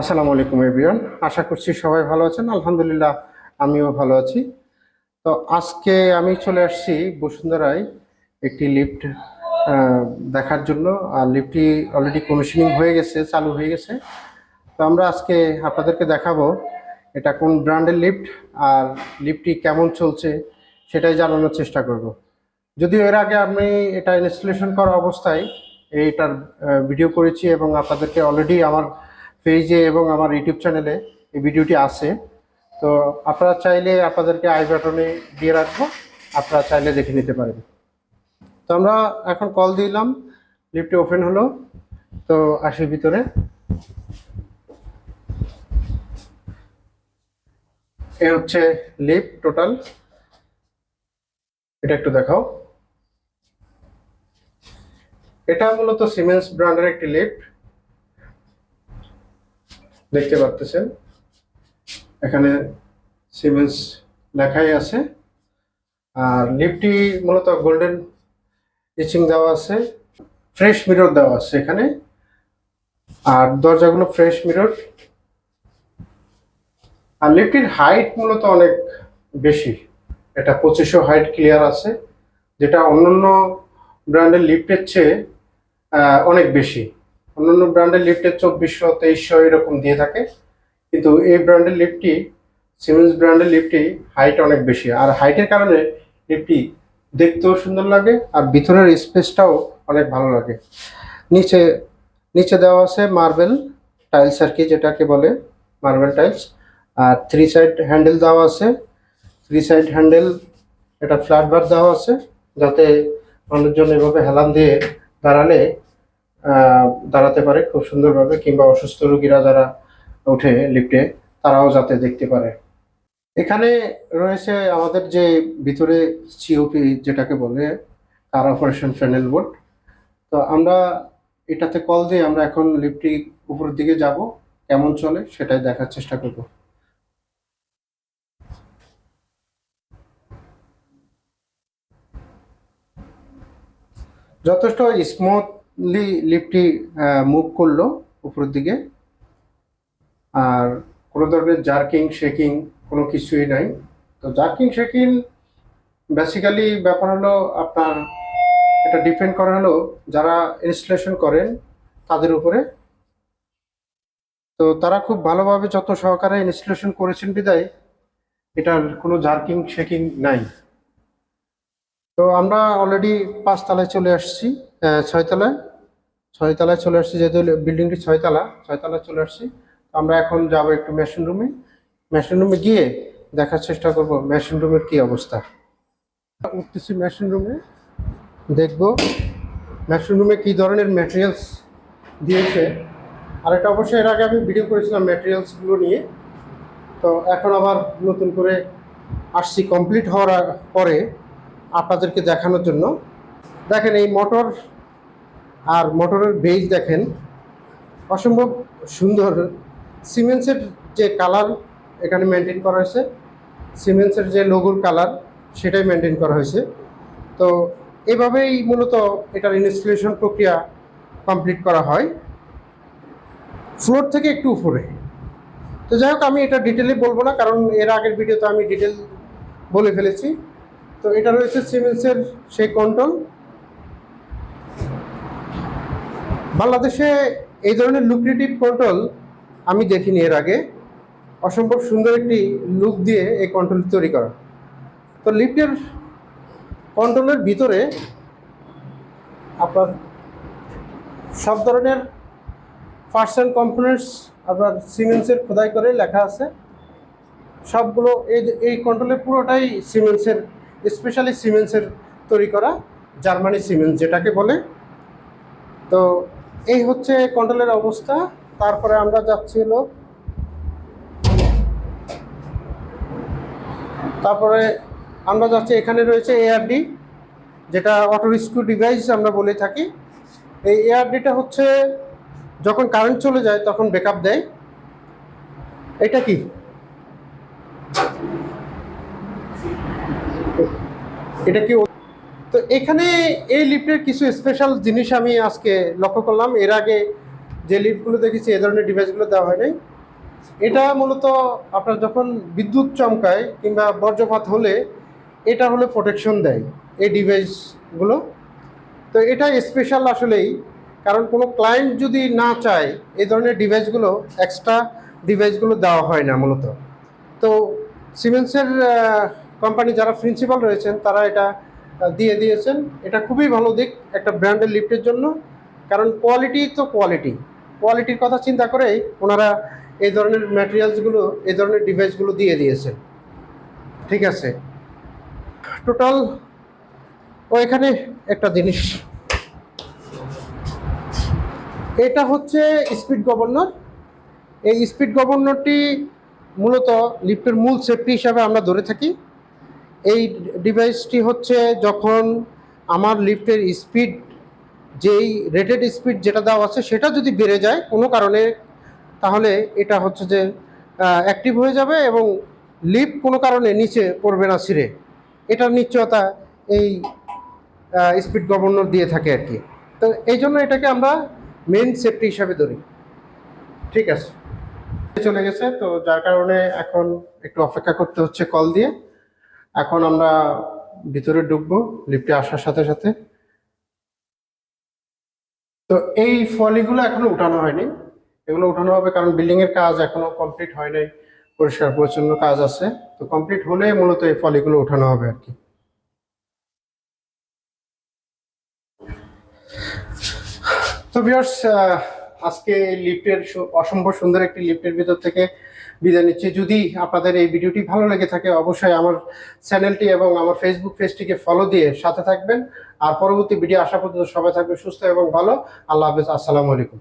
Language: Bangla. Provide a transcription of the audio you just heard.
আসসালামু আলাইকুম এভরিওয়ান। আশা করছি সবাই ভালো আছেন। আলহামদুলিল্লাহ, আমিও ভালো আছি। তো আজকে আমি চলে আসছি বসুন্ধরায় একটি লিফট দেখার জন্য। আর লিফটটি অলরেডি কমিশনিং হয়ে গেছে, চালু হয়ে গেছে। তো আমরা আজকে আপনাদেরকে দেখাবো এটা কোন ব্র্যান্ডের লিফট আর লিফটটি কেমন চলছে সেটাই জানানোর চেষ্টা করব। যদিও এর আগে আমি এটা ইনস্টলেশন করা অবস্থায় এইটার ভিডিও করেছি এবং আপনাদেরকে অলরেডি আমার পেজে এবং আমার ইউটিউব চ্যানেলে এই ভিডিওটি আছে। তো আপনারা চাইলে আপনাদেরকে আই বাটনে দিয়ে রাখবো, আপনারা চাইলে দেখে নিতে পারেন। তো আমরা এখন কল দিলাম, লিফটটি ওপেন হলো। তো আসি ভিতরে। এ হচ্ছে লিফট টোটাল, এটা একটু দেখাও। এটা মূলত সিমেন্স ব্র্যান্ডের একটি লিফট, দেখতে পাচ্ছেন এখানে সিমেন্স লেখাই আছে। আর লিফটটি মূলত গোল্ডেন ইচিং দেওয়া আছে, ফ্রেশ মিরর দেওয়া আছে এখানে। আর দরজাগুলো ফ্রেশ মিরর। আর লিফটটির হাইট মূলত অনেক বেশি, এটা 2500 হাইট ক্লিয়ার আছে, যেটা অন্যান্য ব্র্যান্ডের লিফটের চেয়ে অনেক বেশি। অন্যান্য ব্র্যান্ডের লিফটের 2400 2300 এরকম দিয়ে থাকে, কিন্তু এই ব্র্যান্ডের লিফটটি, সিমেন্স ব্র্যান্ডের লিফটটি হাইট অনেক বেশি। আর হাইটের কারণে লিফটটি দেখতেও সুন্দর লাগে আর ভিতরের স্পেসটাও অনেক ভালো লাগে। নিচে নিচে দেওয়া আছে মার্বেল টাইলস আর কি, যেটাকে বলে মার্বেল টাইলস। আর 3 সাইড হ্যান্ডেল দেওয়া আছে, 3 সাইড হ্যান্ডেল। এটা ফ্ল্যাট বার দেওয়া আছে যাতে মানুষজন এভাবে হেলান দিয়ে দাঁড়ালে দাঁড়াতে পারে খুব সুন্দরভাবে, কিংবা অসুস্থ রোগীরা যারা ওঠে লিফটে তারাও যাতে দেখতে পারে। এখানে রয়েছে আমাদের যে ভিতরে সিওপি যেটাকে বলে, কার অপারেশন প্যানেল বোর্ড। তো আমরা এটাতে কল দিয়ে আমরা এখন লিফটটি উপরের দিকে যাব, কেমন চলে সেটাই দেখার চেষ্টা করব। যথেষ্ট স্মুথলি লিফটটি মুভ করলো উপরের দিকে। আর কোনো ধরনের জার্কিং শেকিং কোনো কিছুই নাই। তো জার্কিং শেকিং বেসিক্যালি ব্যাপার হলো আপনার, এটা ডিপেন্ড করা হলো যারা ইনস্টলেশন করেন তাদের উপরে। তো তারা খুব ভালোভাবে যত্ন সহকারে ইনস্টলেশন করেছেন বিদায় এটার কোনো জার্কিং শেকিং নাই। তো আমরা অলরেডি 5 তলায় চলে আসছি, 6 তলায় 6 তলায় চলে আসছি, যেহেতু বিল্ডিংটি 6 তলায় চলে আসছি। আমরা এখন যাব একটু মেশিন রুমে। মেশিন রুমে গিয়ে দেখার চেষ্টা করব মেশিন রুমের কি অবস্থা। উঠতেছি মেশিন রুমে, দেখব মেশিন রুমে কী ধরনের ম্যাটেরিয়ালস দিয়েছে। আর এটা অবশ্যই এর আগে আমি ভিডিও করেছিলাম ম্যাটেরিয়ালসগুলো নিয়ে। তো এখন আবার নতুন করে আসছি কমপ্লিট হওয়ার পরে আপনাদেরকে দেখানোর জন্য। দেখেন এই মোটর আর মোটরের বেজ দেখেন, অসম্ভব সুন্দর। সিমেন্সের যে কালার এখানে মেনটেন করা হয়েছে, সিমেন্সের যে লোগোর কালার সেটাই মেনটেন করা হয়েছে। তো এভাবেই মূলত এটার ইনস্টলেশন প্রক্রিয়া কমপ্লিট করা হয় ফ্লোর থেকে একটু উপরে। তো যাই হোক, আমি এটা ডিটেলে বলবো না, কারণ এর আগের ভিডিওতে আমি ডিটেল বলে ফেলেছি। তো এটা রয়েছে সিমেন্সের সেই কন্ট্রোল। বাংলাদেশে এই ধরনের লুক্রেটিভ কন্ট্রোল আমি দেখিনি এর আগে। অসম্ভব সুন্দর একটি লুক দিয়ে এই কন্ট্রোল তৈরি করা। তো লিফটের কন্ট্রোলের ভিতরে আপনার সব ধরনের পার্টস অ্যান্ড কম্পোনেন্টস আপনার সিমেন্সের খোদাই করে লেখা আছে সবগুলো। এই কন্ট্রোলের পুরোটাই সিমেন্সের, স্পেশালি সিমেন্সের তৈরি করা, জার্মানি সিমেন্স যেটাকে বলে। তো এই হচ্ছে কন্ট্রোলের অবস্থা। তারপরে আমরা যাচ্ছি হলো, এখানে রয়েছে এআরডি, যেটা অটো রেস্কিউ ডিভাইস আমরা বলে থাকি। এই এআরডিটা হচ্ছে যখন কারেন্ট চলে যায় তখন ব্যাকআপ দেয়। এটা কি, এটা কি? তো এখানে এই লিফটের কিছু স্পেশাল জিনিস আমি আজকে লক্ষ্য করলাম, এর আগে যে লিফটগুলো দেখেছি এই ধরনের ডিভাইসগুলো দেওয়া হয় নাই। এটা মূলত আপনার যখন বিদ্যুৎ চমকায় কিংবা বজ্রপাত হলে এটা হলে প্রোটেকশন দেয় এই ডিভাইসগুলো। তো এটা স্পেশাল আসলেই, কারণ কোনো ক্লায়েন্ট যদি না চায় এই ধরনের ডিভাইসগুলো, এক্সট্রা ডিভাইসগুলো দেওয়া হয় না মূলত। তো সিমেন্সের কোম্পানি যারা প্রিন্সিপাল রয়েছেন তারা এটা দিয়ে দিয়েছেন। এটা খুবই ভালো দিক একটা ব্র্যান্ডের লিফটের জন্য, কারণ কোয়ালিটি তো কোয়ালিটির কথা চিন্তা করেই ওনারা এই ধরনের ম্যাটেরিয়ালসগুলো, এই ধরনের ডিভাইসগুলো দিয়ে দিয়েছেন। ঠিক আছে, টোটাল ও এখানে একটা জিনিস, এটা হচ্ছে স্পিড গভর্নর। এই স্পিড গভর্নরটি মূলত লিফটের মূল সেফটি হিসাবে আমরা ধরে থাকি। এই ডিভাইসটি হচ্ছে যখন আমার লিফটের স্পিড, যেই রেটেড স্পিড যেটা দেওয়া আছে সেটা যদি বেড়ে যায় কোনো কারণে, তাহলে এটা হচ্ছে যে অ্যাক্টিভ হয়ে যাবে এবং লিফট কোনো কারণে নিচে পড়বে না ছিঁড়ে। এটার নিশ্চয়তা এই স্পিড গভর্নর দিয়ে থাকে আর কি। তো এই জন্য এটাকে আমরা মেন সেফটি হিসাবে ধরি। ঠিক আছে, চলে গেছে, তো যার কারণে এখন একটু অপেক্ষা করতে হচ্ছে কল দিয়ে। এখন আমরা ভিতরে ঢুকবো লিফটে আসার সাথে সাথে। তো এই ফলিগুলো এখনো উঠানো হয়নি, এগুলো উঠানো হবে কারণ বিল্ডিং এর কাজ এখনো কমপ্লিট হয় নাই, পরিষ্কার পরিচ্ছন্ন কাজ আছে। তো কমপ্লিট হলে মূলত এই ফলিগুলো উঠানো হবে আর কি। তো ভিউয়ার্স, আজকে লিফটের অসম্ভব সুন্দর একটি লিফটের ভিতর থেকে বিদায় নিচ্ছি। যদি আপনাদের এই ভিডিওটি ভালো লেগে থাকে অবশ্যই আমার চ্যানেলটি এবং আমার ফেসবুক পেজটিকে ফলো দিয়ে সাথে থাকবেন। আর পরবর্তী ভিডিও আসা পর্যন্ত সবাই থাকবে সুস্থ এবং ভালো। আল্লাহ হাফেজ, আসসালামু আলাইকুম।